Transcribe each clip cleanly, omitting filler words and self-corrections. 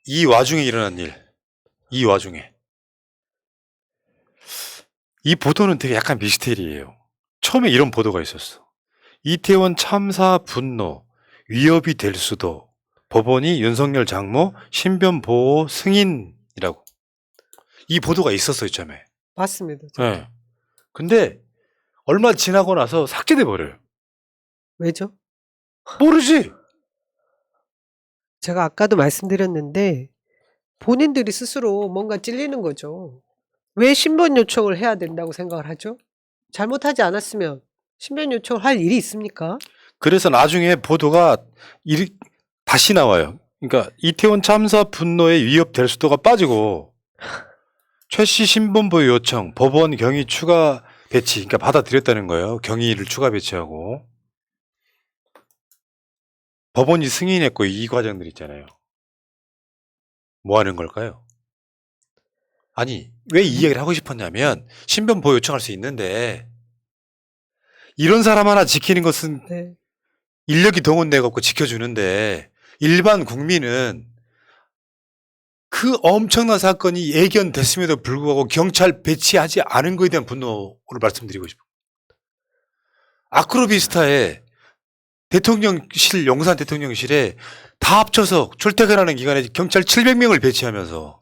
이 와중에 일어난 일, 이 와중에. 이 보도는 되게 약간 미스테리예요. 처음에 이런 보도가 있었어. 이태원 참사 분노, 위협이 될 수도. 법원이 윤석열 장모 신변 보호 승인이라고. 이 보도가 있었어요, 처음에. 맞습니다. 네. 근데 얼마 지나고 나서 삭제돼 버려요. 왜죠? 모르지. 제가 아까도 말씀드렸는데 본인들이 스스로 뭔가 찔리는 거죠. 왜 신변 요청을 해야 된다고 생각을 하죠? 잘못하지 않았으면 신변 요청을 할 일이 있습니까? 그래서 나중에 보도가 다시 나와요. 그러니까 이태원 참사 분노에 위협될 수도가 빠지고 최 씨 신변보호 요청, 법원 경위 추가 배치, 그러니까 받아들였다는 거예요. 경위를 추가 배치하고. 법원이 승인했고 이 과정들 있잖아요. 뭐 하는 걸까요? 아니, 왜 이 이야기를 하고 싶었냐면 신변보호 요청할 수 있는데 이런 사람 하나 지키는 것은 네. 인력이 동원돼갖고 지켜주는데 일반 국민은 그 엄청난 사건이 예견됐음에도 불구하고 경찰 배치하지 않은 것에 대한 분노를 말씀드리고 싶어요. 아크로비스타에 대통령실, 용산 대통령실에 다 합쳐서 출퇴근하는 기간에 경찰 700명을 배치하면서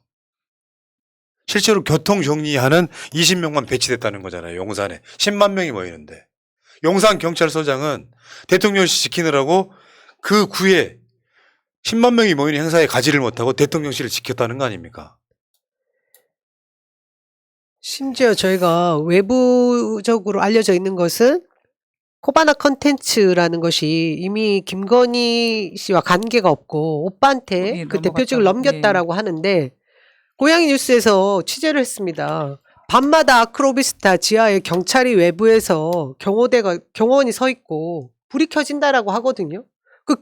실제로 교통 정리하는 20명만 배치됐다는 거잖아요. 용산에 10만 명이 모이는데 용산 경찰서장은 대통령실 지키느라고 그 구에 10만 명이 모이는 행사에 가지를 못하고 대통령실을 지켰다는 거 아닙니까? 심지어 저희가 외부적으로 알려져 있는 것은 코바나 컨텐츠라는 것이 이미 김건희 씨와 관계가 없고 오빠한테 예, 그 대표직을 넘어갔다고. 넘겼다라고 하는데 고양이 뉴스에서 취재를 했습니다. 밤마다 아크로비스타 지하에 경찰이 외부에서 경호원이 서 있고 불이 켜진다라고 하거든요. 그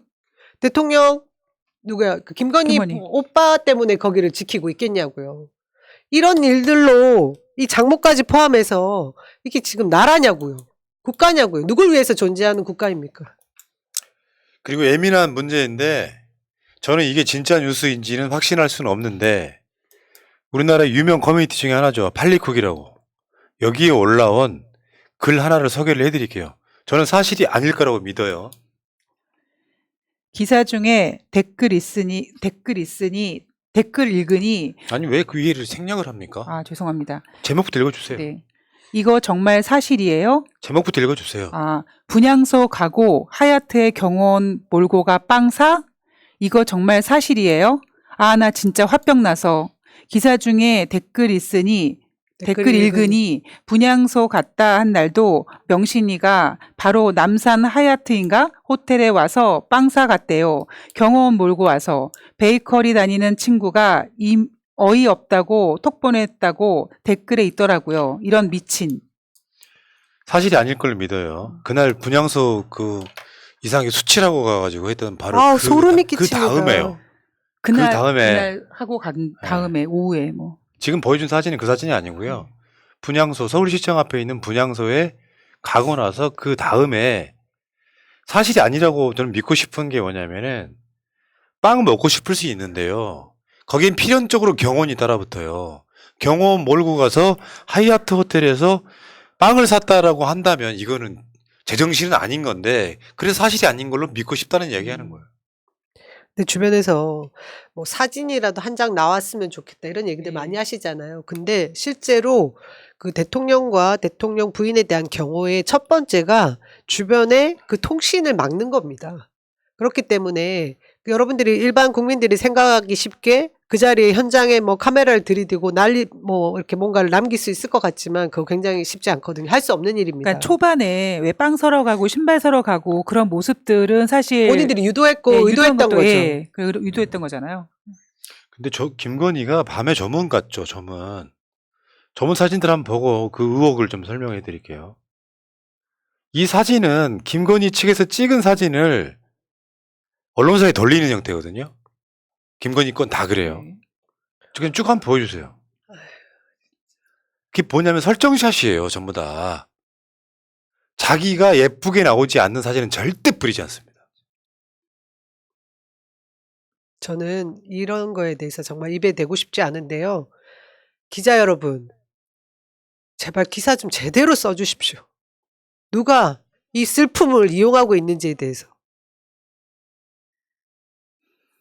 대통령 누구야? 그 김건희 김건희. 오빠 때문에 거기를 지키고 있겠냐고요. 이런 일들로 이 장모까지 포함해서 이게 지금 나라냐고요. 국가냐고요. 누굴 위해서 존재하는 국가입니까? 그리고 예민한 문제인데 저는 이게 진짜 뉴스인지는 확신할 수는 없는데 우리나라의 유명 커뮤니티 중에 하나죠. 팔리쿡이라고. 여기에 올라온 글 하나를 소개를 해드릴게요. 저는 사실이 아닐 거라고 믿어요. 기사 중에 댓글 읽으니 아니 왜 그 이해를 생략을 합니까? 아, 죄송합니다. 제목부터 읽어주세요. 네. 이거 정말 사실이에요? 제목부터 읽어주세요. 아, 분향소 가고 하얏트에 경호원 몰고 가 빵사? 이거 정말 사실이에요? 아, 나 진짜 화병 나서 기사 중에 댓글 읽으니 분향소 갔다 한 날도 명신이가 바로 남산 하얏트인가 호텔에 와서 빵사 갔대요. 경호원 몰고 와서 베이커리 다니는 친구가 어이없다고 톡 보냈다고 댓글에 있더라고요. 이런 미친. 사실이 아닐 걸 믿어요. 그날 분향소 그 이상하게 수치라고 가가지고 했던 바로 소름이 그 끼칩니다. 다음에요. 그날 하고 간 다음에 오후에 뭐. 지금 보여준 사진은 그 사진이 아니고요. 분향소, 서울시청 앞에 있는 분향소에 가고 나서 그 다음에 사실이 아니라고 저는 믿고 싶은 게 뭐냐면은 빵 먹고 싶을 수 있는데요. 거긴 필연적으로 경호원이 따라붙어요. 경호원 몰고 가서 하얏트 호텔에서 빵을 샀다라고 한다면 이거는 제정신은 아닌 건데 그래서 사실이 아닌 걸로 믿고 싶다는 얘기하는 거예요. 근데 주변에서 뭐 사진이라도 한 장 나왔으면 좋겠다 이런 얘기들 많이 하시잖아요. 근데 실제로 그 대통령과 대통령 부인에 대한 경호의 첫 번째가 주변에 그 통신을 막는 겁니다. 그렇기 때문에 여러분들이 일반 국민들이 생각하기 쉽게 그 자리에 현장에 뭐 카메라를 들이대고 뭐 이렇게 뭔가를 남길 수 있을 것 같지만 그거 굉장히 쉽지 않거든요. 할 수 없는 일입니다. 그러니까 초반에 왜 빵 사러 가고 신발 사러 가고 그런 모습들은 사실 본인들이 유도했고 의도했던 거죠. 유도했던 거잖아요. 근데 김건희가 밤에 저문 갔죠. 저문 사진들 한번 보고 그 의혹을 좀 설명해 드릴게요. 이 사진은 김건희 측에서 찍은 사진을 언론사에 돌리는 형태거든요. 김건희 건 다 그래요. 그냥 쭉 한번 보여주세요. 그게 뭐냐면 설정샷이에요. 전부 다. 자기가 예쁘게 나오지 않는 사진은 절대 뿌리지 않습니다. 저는 이런 거에 대해서 정말 입에 대고 싶지 않은데요. 기자 여러분, 제발 기사 좀 제대로 써 주십시오. 누가 이 슬픔을 이용하고 있는지에 대해서.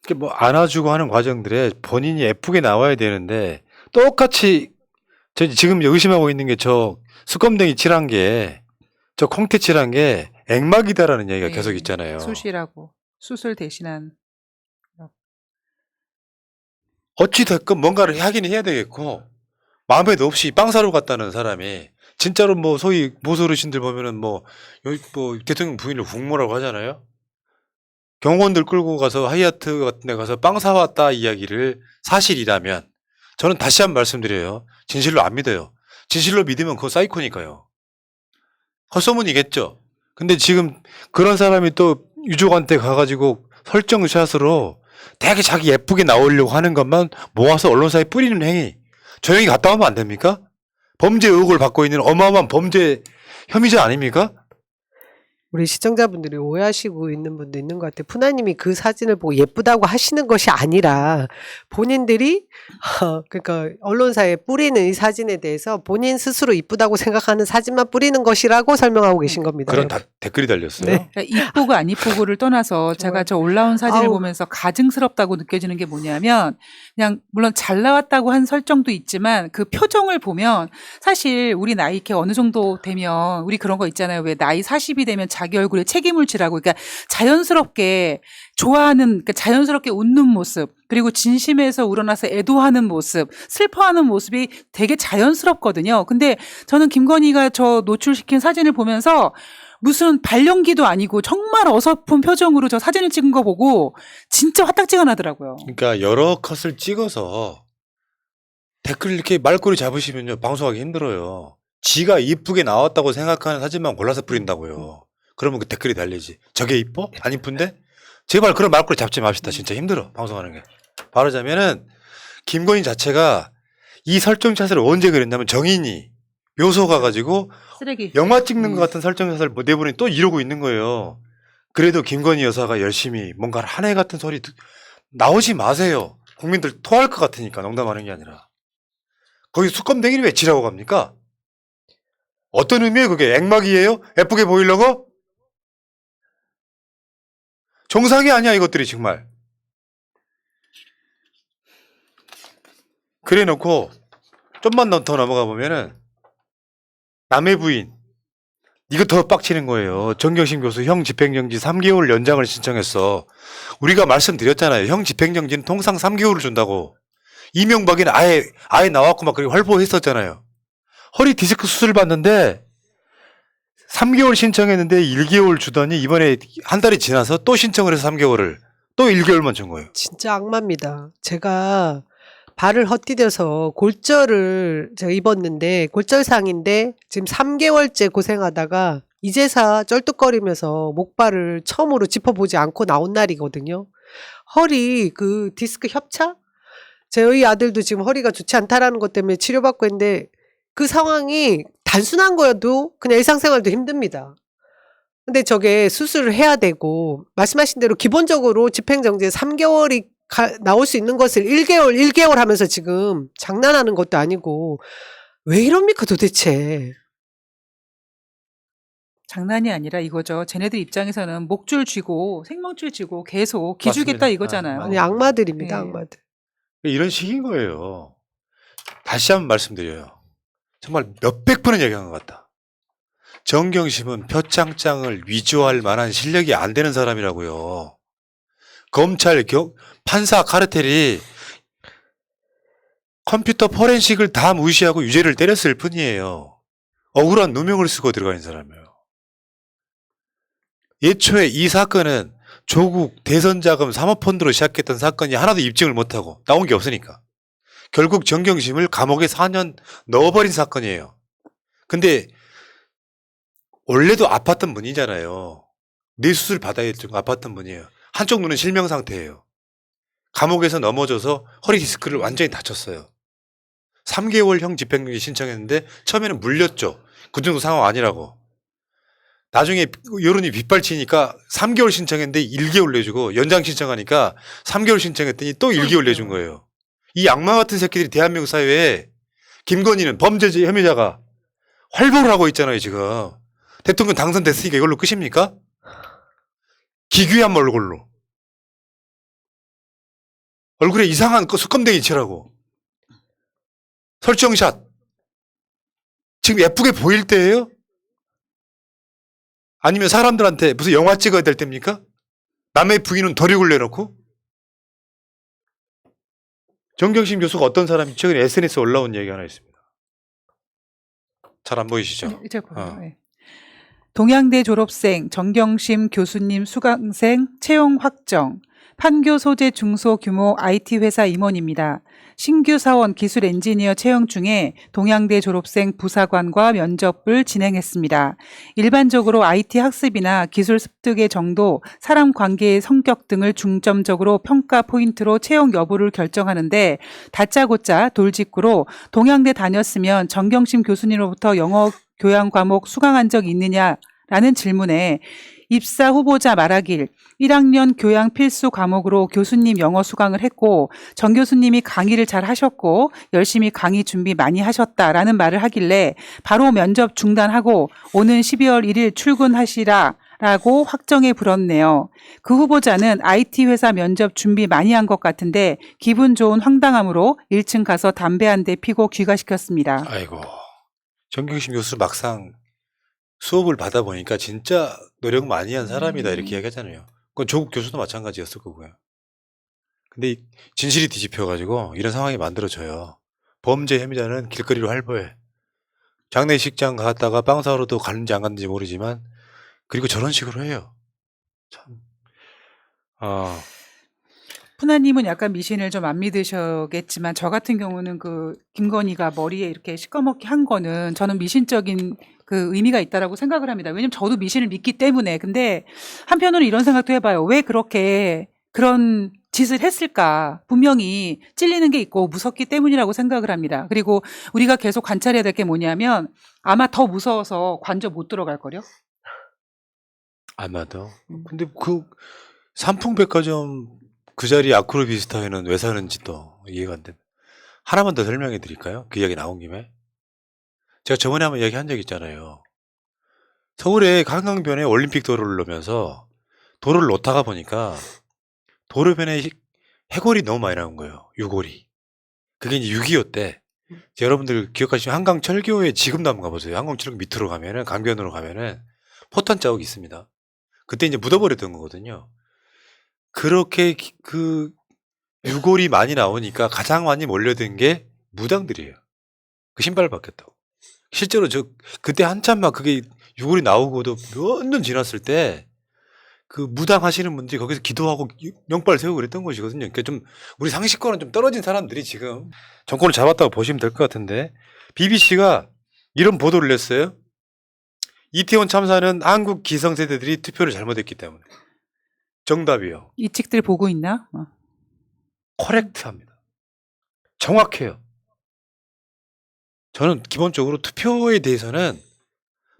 이렇게 뭐 안아주고 하는 과정들에 본인이 예쁘게 나와야 되는데 똑같이 저 지금 의심하고 있는 게 저 수검댕이 칠한 게 저 콩태 칠한 게 액막이다라는 얘기가 네. 계속 있잖아요. 수시라고 수술 대신한 어찌 됐건 뭔가를 하긴 해야 되겠고 마음에도 없이 빵 사러 갔다는 사람이 진짜로 뭐 소위 보수 어르신들 보면은 뭐 여기 뭐 대통령 부인을 국모라고 하잖아요. 경호원들 끌고 가서 하이아트 같은 데 가서 빵 사왔다 이야기를 사실이라면 저는 다시 한 번 말씀드려요. 진실로 안 믿어요. 진실로 믿으면 그거 사이코니까요. 헛소문이겠죠. 근데 지금 그런 사람이 또 유족한테 가가지고 설정샷으로 되게 자기 예쁘게 나오려고 하는 것만 모아서 언론사에 뿌리는 행위. 조용히 갔다 오면 안 됩니까? 범죄 의혹을 받고 있는 어마어마한 범죄 혐의자 아닙니까? 우리 시청자분들이 오해하시고 있는 분도 있는 것 같아요. 푸나님이 그 사진을 보고 예쁘다고 하시는 것이 아니라 본인들이 그러니까 언론사에 뿌리는 이 사진에 대해서 본인 스스로 이쁘다고 생각하는 사진만 뿌리는 것이라고 설명하고 계신 겁니다. 그런 댓글이 달렸어요. 네. 그러니까 이쁘고 안 이쁘고를 떠나서 제가 저 올라온 사진을 아우. 보면서 가증스럽다고 느껴지는 게 뭐냐면 그냥 물론 잘 나왔다고 한 설정도 있지만 그 표정을 보면 사실 우리 나이 이렇게 어느 정도 되면 우리 그런 거 있잖아요. 왜 나이 40이 되면 자기 얼굴에 책임을 지라고 그러니까 자연스럽게 좋아하는 그러니까 자연스럽게 웃는 모습 그리고 진심에서 우러나서 애도하는 모습 슬퍼하는 모습이 되게 자연스럽거든요. 근데 저는 김건희가 저 노출시킨 사진을 보면서 무슨 발연기도 아니고 정말 어설픈 표정으로 저 사진을 찍은 거 보고 진짜 화딱지가 나더라고요. 그러니까 여러 컷을 찍어서 댓글 이렇게 말꼬리 잡으시면요 방송하기 힘들어요. 지가 이쁘게 나왔다고 생각하는 사진만 골라서 뿌린다고요. 그러면 그 댓글이 달리지. 저게 이뻐? 안 이쁜데? 제발 그런 말꼬리 잡지 맙시다. 진짜 힘들어 방송하는 게. 말하자면은 김건희 자체가 이 설정샷을 언제 그랬냐면 정인이 묘소 가가지고 쓰레기. 영화 찍는 것 같은 설정샷을 내보니 또 이러고 있는 거예요. 그래도 김건희 여사가 열심히 뭔가 한 해 같은 소리 나오지 마세요. 국민들 토할 것 같으니까 농담하는 게 아니라. 거기 수검댕이를 왜 지라고 갑니까? 어떤 의미예요 그게? 액막이에요? 예쁘게 보이려고? 정상이 아니야 이것들이 정말. 그래 놓고 좀만 더 넘어가 보면은 남의 부인 이거 더 빡치는 거예요. 정경심 교수 형 집행정지 3개월 연장을 신청했어. 우리가 말씀드렸잖아요. 형 집행정지는 통상 3개월을 준다고. 이명박이는 아예 나왔고 막 그렇게 활보했었잖아요. 허리 디스크 수술 받는데 3개월 신청했는데 1개월 주더니 이번에 한 달이 지나서 또 신청을 해서 3개월을 또 1개월만 준 거예요. 진짜 악마입니다. 제가 발을 헛디뎌서 골절을 제가 입었는데 골절상인데 지금 3개월째 고생하다가 이제사 쩔뚝거리면서 목발을 처음으로 짚어보지 않고 나온 날이거든요. 허리 그 디스크 협착? 저희 아들도 지금 허리가 좋지 않다라는 것 때문에 치료받고 있는데 그 상황이 단순한 거여도 그냥 일상생활도 힘듭니다. 근데 저게 수술을 해야 되고 말씀하신 대로 기본적으로 집행정지 3개월이 나올 수 있는 것을 1개월 하면서 지금 장난하는 것도 아니고 왜 이럽니까 도대체. 장난이 아니라 이거죠. 쟤네들 입장에서는 목줄 쥐고 생명줄 쥐고 계속 기주겠다 맞습니다. 이거잖아요. 아니 악마들입니다. 네. 악마들. 이런 식인 거예요. 다시 한번 말씀드려요. 정말 몇백 번은 얘기한 것 같다. 정경심은 표창장을 위조할 만한 실력이 안 되는 사람이라고요. 검찰, 판사 카르텔이 컴퓨터 포렌식을 다 무시하고 유죄를 때렸을 뿐이에요. 억울한 누명을 쓰고 들어가 있는 사람이에요. 예초에 이 사건은 조국 대선자금 사모펀드로 시작했던 사건이 하나도 입증을 못하고 나온 게 없으니까. 결국 정경심을 감옥에 4년 넣어버린 사건이에요. 근데 원래도 아팠던 분이잖아요. 뇌수술 받아야 될 정도 아팠던 분이에요. 한쪽 눈은 실명 상태예요. 감옥에서 넘어져서 허리 디스크를 완전히 다쳤어요. 3개월형 집행유예 신청했는데 처음에는 물렸죠. 그 정도 상황 아니라고. 나중에 여론이 빗발치니까 3개월 신청했는데 1개월 내주고 연장 신청하니까 3개월 신청했더니 또 1개월 내준 거예요. 이 악마 같은 새끼들이 대한민국 사회에 김건희는 범죄 혐의자가 활보를 하고 있잖아요, 지금. 대통령 당선됐으니까 이걸로 끝입니까? 기괴한 얼굴로. 얼굴에 이상한 수검댕이 칠하고. 설정샷. 지금 예쁘게 보일 때예요? 아니면 사람들한테 무슨 영화 찍어야 될 때입니까? 남의 부인은 덜육을 내놓고? 정경심 교수가 어떤 사람이 최근에 SNS에 올라온 얘기 하나 있습니다. 잘 안 보이시죠? 이제 보여요. 어. 네. 동양대 졸업생 정경심 교수님 수강생 채용 확정. 판교 소재 중소규모 IT 회사 임원입니다. 신규 사원 기술 엔지니어 채용 중에 동양대 졸업생 부사관과 면접을 진행했습니다. 일반적으로 IT 학습이나 기술 습득의 정도, 사람 관계의 성격 등을 중점적으로 평가 포인트로 채용 여부를 결정하는데 다짜고짜 돌직구로 동양대 다녔으면 정경심 교수님으로부터 영어 교양 과목 수강한 적 있느냐라는 질문에 입사 후보자 말하길 1학년 교양 필수 과목으로 교수님 영어 수강을 했고 정 교수님이 강의를 잘 하셨고 열심히 강의 준비 많이 하셨다라는 말을 하길래 바로 면접 중단하고 오는 12월 1일 출근하시라라고 확정해 불었네요. 그 후보자는 IT 회사 면접 준비 많이 한 것 같은데 기분 좋은 황당함으로 1층 가서 담배 한 대 피고 귀가시켰습니다. 아이고. 정경심 교수 막상 수업을 받아보니까 진짜 노력 많이 한 사람이다 이렇게 이야기하잖아요. 그건 조국 교수도 마찬가지였을 거고요. 근데 진실이 뒤집혀가지고 이런 상황이 만들어져요. 범죄 혐의자는 길거리로 활보해. 장례식장 갔다가 빵 사러도 갔는지 안 갔는지 모르지만 그리고 저런 식으로 해요. 참. 푸나님은 약간 미신을 좀 안 믿으셨겠지만 저 같은 경우는 그 김건희가 머리에 이렇게 시꺼멓게 한 거는 저는 미신적인 그 의미가 있다라고 생각을 합니다. 왜냐면 저도 미신을 믿기 때문에. 근데 한편으로는 이런 생각도 해봐요. 왜 그렇게 그런 짓을 했을까? 분명히 찔리는 게 있고 무섭기 때문이라고 생각을 합니다. 그리고 우리가 계속 관찰해야 될 게 뭐냐면 아마 더 무서워서 관저 못 들어갈 거요. 아마도. 근데 그 삼풍백화점 그 자리 아크로 비스타에는 왜 사는지 또 이해가 안 됩니다. 하나만 더 설명해 드릴까요? 그 이야기 나온 김에. 제가 저번에 한번 이야기한 적 있잖아요. 서울에 한강변에 올림픽 도로를 놓으면서 도로를 놓다가 보니까 도로변에 해골이 너무 많이 나온 거예요. 유골이. 그게 이제 6.25 때. 여러분들 기억하시면 한강 철교에 지금도 한번 가보세요. 한강 철교 밑으로 가면은 강변으로 가면은 포탄 자국이 있습니다. 그때 이제 묻어버렸던 거거든요. 그렇게 그 유골이 많이 나오니까 가장 많이 몰려든 게 무당들이에요. 그 신발을 벗겼다고. 실제로 그때 한참 막 그게 유골이 나오고도 몇 년 지났을 때 그 무당 하시는 분들이 거기서 기도하고 명발 세우고 그랬던 것이거든요. 그러니까 좀 우리 상식과는 좀 떨어진 사람들이 지금 정권을 잡았다고 보시면 될 것 같은데 BBC가 이런 보도를 냈어요. 이태원 참사는 한국 기성세대들이 투표를 잘못했기 때문에. 정답이요. 이 책들 보고 있나? 커렉트합니다. 정확해요. 저는 기본적으로 투표에 대해서는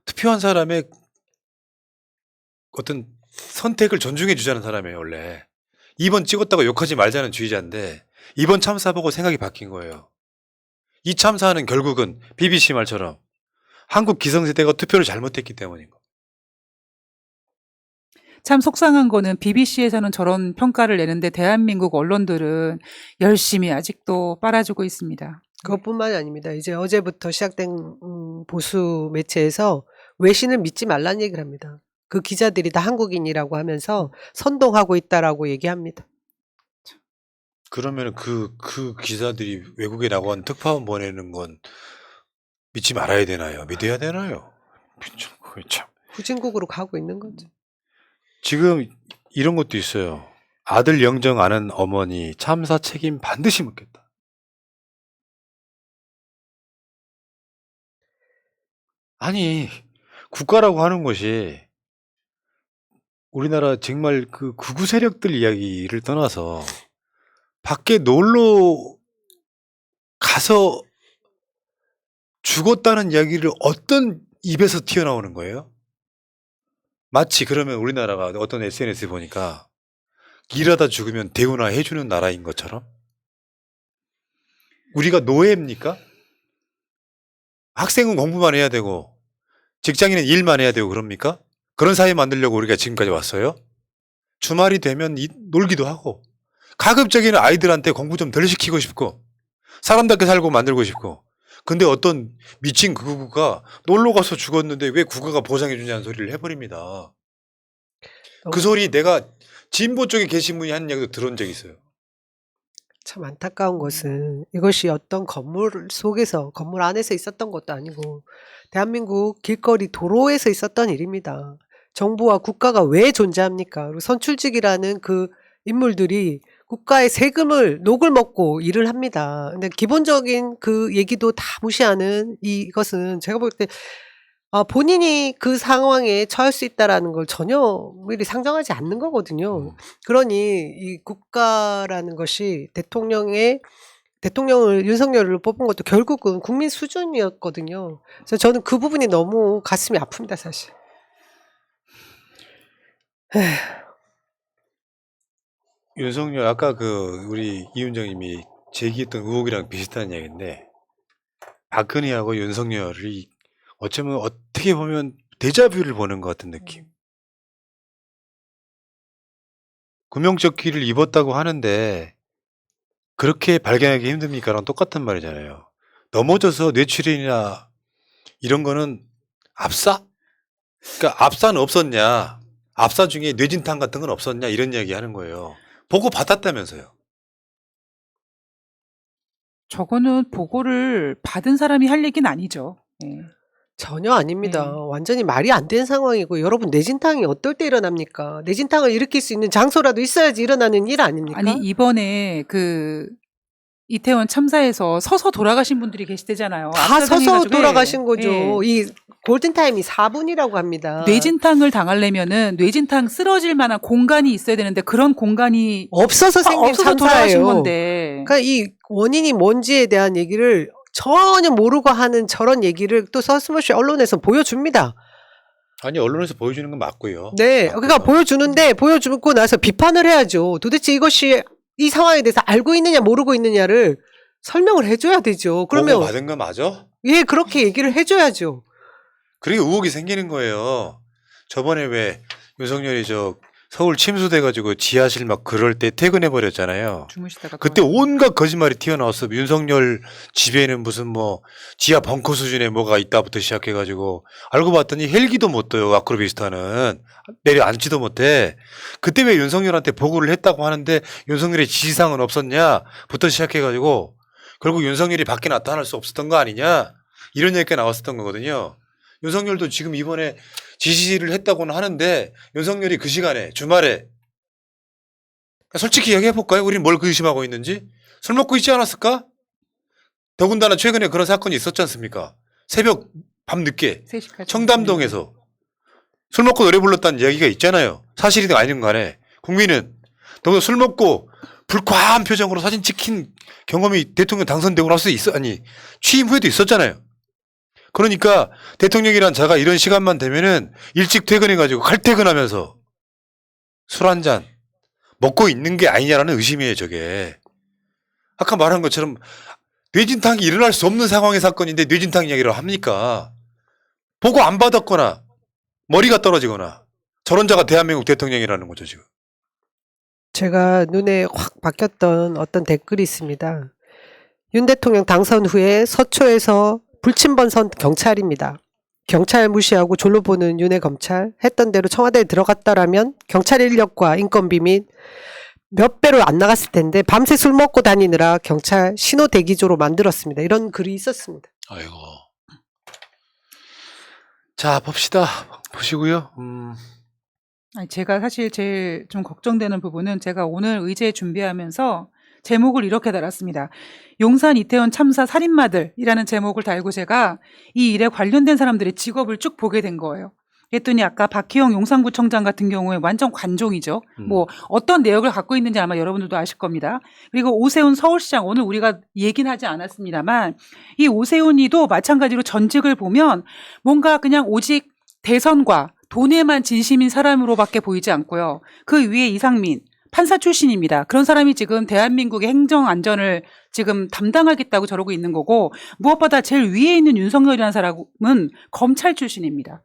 투표한 사람의 어떤 선택을 존중해 주자는 사람이에요, 원래. 2번 찍었다고 욕하지 말자는 주의자인데 이번 참사 보고 생각이 바뀐 거예요. 이 참사는 결국은 BBC 말처럼 한국 기성세대가 투표를 잘못했기 때문인 거. 참 속상한 거는 BBC에서는 저런 평가를 내는데 대한민국 언론들은 열심히 아직도 빨아주고 있습니다. 그것뿐만이 아닙니다. 이제 어제부터 시작된 보수 매체에서 외신을 믿지 말라는 얘기를 합니다. 그 기자들이 다 한국인이라고 하면서 선동하고 있다라고 얘기합니다. 그러면 그 기사들이 외국에 나간 특파원 보내는 건 믿지 말아야 되나요? 믿어야 되나요? 참. 후진국으로 가고 있는 거죠. 지금 이런 것도 있어요. 아들 영정 아는 어머니 참사 책임 반드시 묻겠다. 아니, 국가라고 하는 것이 우리나라 정말 그 극우 세력들 이야기를 떠나서 밖에 놀러 가서 죽었다는 이야기를 어떤 입에서 튀어나오는 거예요? 마치 그러면 우리나라가 어떤 SNS에 보니까 일하다 죽으면 대우나 해주는 나라인 것처럼 우리가 노예입니까? 학생은 공부만 해야 되고 직장인은 일만 해야 되고 그럽니까? 그런 사회 만들려고 우리가 지금까지 왔어요? 주말이 되면 놀기도 하고 가급적이면 아이들한테 공부 좀 덜 시키고 싶고 사람답게 살고 만들고 싶고 근데 어떤 미친 극우가 놀러 가서 죽었는데 왜 국가가 보상해 주냐는 소리를 해버립니다. 그 소리 내가 진보 쪽에 계신 분이 하는 얘기도 들은 적이 있어요. 참 안타까운 것은 이것이 어떤 건물 속에서 건물 안에서 있었던 것도 아니고 대한민국 길거리 도로에서 있었던 일입니다. 정부와 국가가 왜 존재합니까? 그리고 선출직이라는 그 인물들이 국가의 세금을 녹을 먹고 일을 합니다. 근데 기본적인 그 얘기도 다 무시하는 이것은 제가 볼 때 본인이 그 상황에 처할 수 있다라는 걸 전혀 미리 상정하지 않는 거거든요. 그러니 이 국가라는 것이 대통령을 윤석열을 뽑은 것도 결국은 국민 수준이었거든요. 그래서 저는 그 부분이 너무 가슴이 아픕니다, 사실. 윤석열 아까 그 우리 이윤정님이 제기했던 의혹이랑 비슷한 얘기인데 박근혜하고 윤석열이 어쩌면 어떻게 보면 데자뷰를 보는 것 같은 느낌. 구명조끼를 입었다고 하는데 그렇게 발견하기 힘듭니까랑 똑같은 말이잖아요. 넘어져서 뇌출혈이나 이런 거는 압사? 그러니까 압사는 없었냐? 압사 중에 뇌진탕 같은 건 없었냐? 이런 이야기 하는 거예요. 보고 받았다면서요. 저거는 보고를 받은 사람이 할 얘기는 아니죠. 예. 전혀 아닙니다. 네. 완전히 말이 안 되는 상황이고 여러분 뇌진탕이 어떨 때 일어납니까? 뇌진탕을 일으킬 수 있는 장소라도 있어야지 일어나는 일 아닙니까? 아니 이번에 그 이태원 참사에서 서서 돌아가신 분들이 계시대잖아요. 다 서서 압사당해가지고. 돌아가신 거죠. 예. 이 골든타임이 4분이라고 합니다. 뇌진탕을 당하려면은 뇌진탕 쓰러질 만한 공간이 있어야 되는데 그런 공간이 없어서 생긴 없어서 돌아가신 참사예요. 건데. 그러니까 이 원인이 뭔지에 대한 얘기를 전혀 모르고 하는 저런 얘기를 또 서스머시 언론에서 보여줍니다. 아니 언론에서 보여주는 건 맞고요. 네, 맞고요. 그러니까 보여주는데 보여주고 나서 비판을 해야죠. 도대체 이것이 이 상황에 대해서 알고 있느냐 모르고 있느냐를 설명을 해줘야 되죠. 그러면 보고 받은 거 맞아? 예 그렇게 얘기를 해줘야죠. 그리고 의혹이 생기는 거예요. 저번에 왜 윤석열이 저 서울 침수돼가지고 지하실 막 그럴 때 퇴근해버렸잖아요. 주무시다가 그때 온갖 거짓말이 튀어나왔어. 윤석열 집에는 무슨 뭐 지하 벙커 수준의 뭐가 있다부터 시작해가지고 알고 봤더니 헬기도 못 떠요. 아크로비스타는 내려앉지도 못해. 그때 왜 윤석열한테 보고를 했다고 하는데 윤석열의 지시사항은 없었냐부터 시작해가지고 결국 윤석열이 밖에 나타날 수 없었던 거 아니냐 이런 얘기가 나왔었던 거거든요. 윤석열도 지금 이번에 지시를 했다고는 하는데 윤석열이 그 시간에 주말에 솔직히 얘기해볼까요? 우리는 뭘 의심하고 있는지? 술 먹고 있지 않았을까? 더군다나 최근에 그런 사건이 있었지 않습니까? 새벽 밤늦게 3시까지. 청담동에서 술 먹고 노래 불렀다는 이야기가 있잖아요. 사실이든 아니든 간에 국민은 너무 술 먹고 불쾌한 표정으로 사진 찍힌 경험이 대통령 당선되고 나서 아니 취임 후에도 있었잖아요. 그러니까 대통령이란 자가 이런 시간만 되면은 일찍 퇴근해가지고 칼퇴근하면서 술 한 잔 먹고 있는 게 아니냐라는 의심이에요, 저게. 아까 말한 것처럼 뇌진탕이 일어날 수 없는 상황의 사건인데 뇌진탕 이야기를 합니까? 보고 안 받았거나 머리가 떨어지거나 저런 자가 대한민국 대통령이라는 거죠, 지금. 제가 눈에 확 박혔던 어떤 댓글이 있습니다. 윤 대통령 당선 후에 서초에서 불침번 선 경찰입니다. 경찰 무시하고 졸로 보는 윤의 검찰, 했던 대로 청와대에 들어갔다라면 경찰 인력과 인건비 및 몇 배로 안 나갔을 텐데 밤새 술 먹고 다니느라 경찰 신호 대기조로 만들었습니다. 이런 글이 있었습니다. 아이고. 자, 봅시다. 보시고요. 아니, 제가 사실 제일 좀 걱정되는 부분은 제가 오늘 의제 준비하면서 제목을 이렇게 달았습니다. 용산 이태원 참사 살인마들이라는 제목을 달고 제가 이 일에 관련된 사람들의 직업을 쭉 보게 된 거예요. 그랬더니 아까 박희영 용산구청장 같은 경우에 완전 관종이죠. 뭐 어떤 내역을 갖고 있는지 아마 여러분들도 아실 겁니다. 그리고 오세훈 서울시장 오늘 우리가 얘기는 하지 않았습니다만 이 오세훈이도 마찬가지로 전직을 보면 뭔가 그냥 오직 대선과 돈에만 진심인 사람으로밖에 보이지 않고요. 그 위에 이상민 판사 출신입니다. 그런 사람이 지금 대한민국의 행정 안전을 지금 담당하겠다고 저러고 있는 거고, 무엇보다 제일 위에 있는 윤석열이라는 사람은 검찰 출신입니다.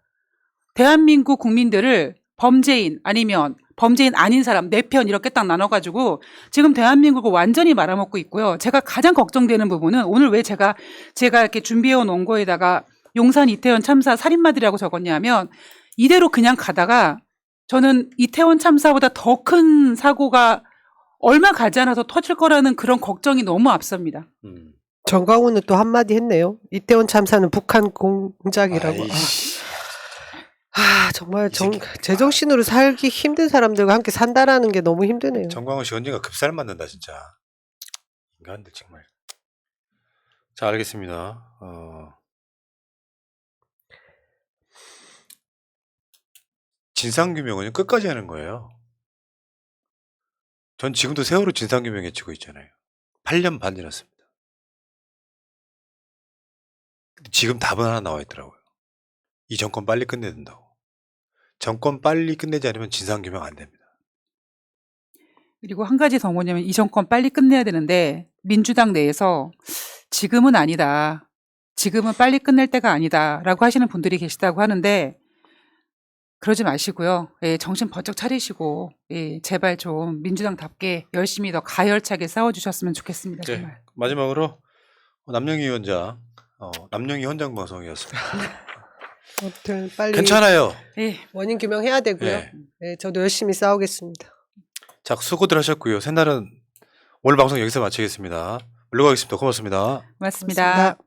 대한민국 국민들을 범죄인 아니면 범죄인 아닌 사람 4편 이렇게 딱 나눠가지고 지금 대한민국을 완전히 말아먹고 있고요. 제가 가장 걱정되는 부분은 오늘 왜 제가 이렇게 준비해온 원고에다가 용산 이태원 참사 살인마들이라고 적었냐면, 이대로 그냥 가다가 저는 이태원 참사보다 더 큰 사고가 얼마 가지 않아서 터질 거라는 그런 걱정이 너무 앞섭니다. 정광훈은 또 한마디 했네요. 이태원 참사는 북한 공작이라고. 아이씨. 정말 제정신으로 살기 힘든 사람들과 함께 산다라는 게 너무 힘드네요. 정광훈 씨 언젠가 급살 맞는다 진짜. 인간들 정말. 자, 알겠습니다. 진상규명은 끝까지 하는 거예요. 전 지금도 세월호 진상규명 외치고 있잖아요. 8년 반 지났습니다. 근데 지금 답은 하나 나와 있더라고요. 이 정권 빨리 끝내야 된다고. 정권 빨리 끝내지 않으면 진상규명 안 됩니다. 그리고 한 가지 더 뭐냐면, 이 정권 빨리 끝내야 되는데 민주당 내에서 지금은 아니다, 지금은 빨리 끝낼 때가 아니다 라고 하시는 분들이 계시다고 하는데, 그러지 마시고요. 예, 정신 번쩍 차리시고, 예, 제발 좀 민주당답게 열심히 더 가열차게 싸워주셨으면 좋겠습니다. 정말. 네, 마지막으로 남영희 위원장, 남영희 헌장 방송이었습니다. 아무튼 빨리 괜찮아요. 예, 원인 규명해야 되고요. 네. 네, 저도 열심히 싸우겠습니다. 자, 수고들 하셨고요. 새날은 오늘 방송 여기서 마치겠습니다. 물러가겠습니다. 고맙습니다. 고맙습니다. 고맙습니다.